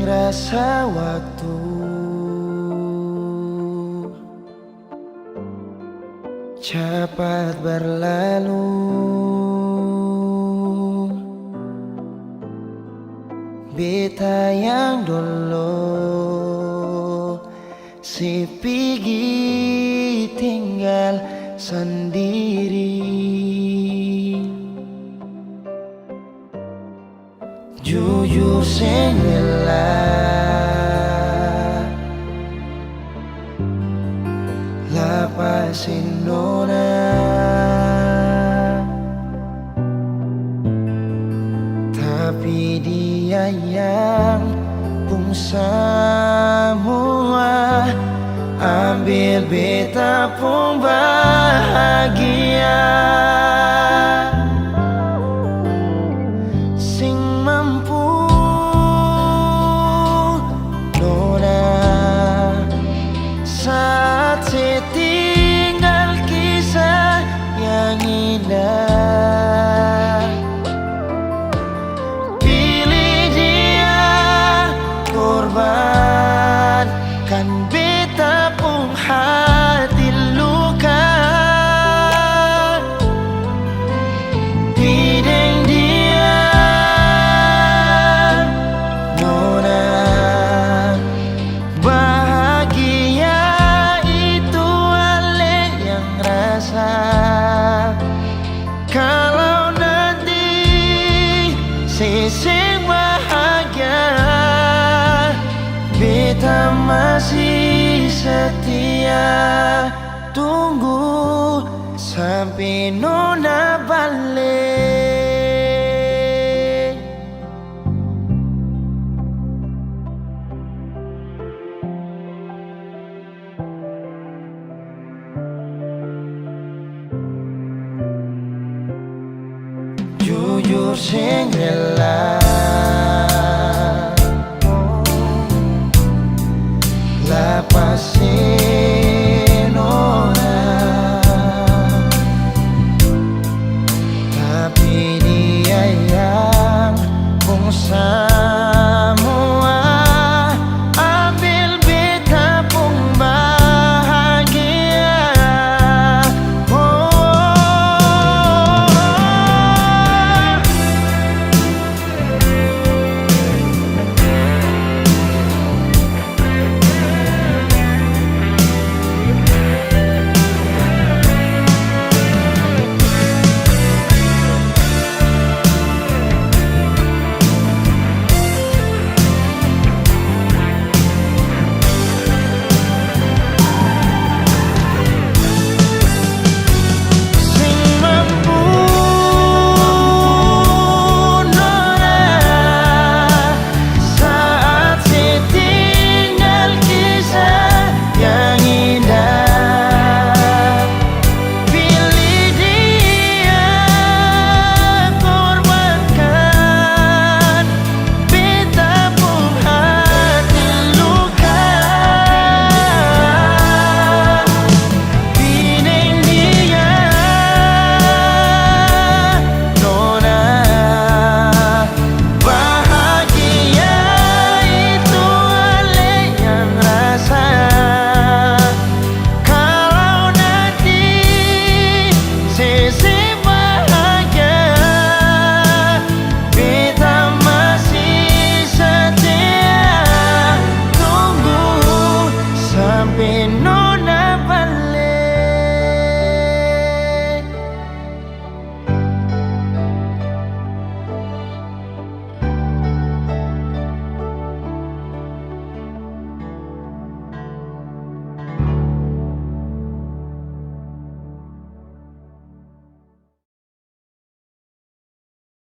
rasa waktu cepat berlalu, beta yang dulu si pergi tinggal sendiri. Jujur sing rela lapasin nona, tapi dia yang pun semua ambil beta pun bahagia. Sing mampu nona saat setinggal kisah yang indah. Pilih dia korbankan beta pun hati luka. Bideng dia nona bahagia itu ale yang rasa. Kalau nanti seseng bahagia, beta masih setia tunggu sampai nona balik. Jujur sing rela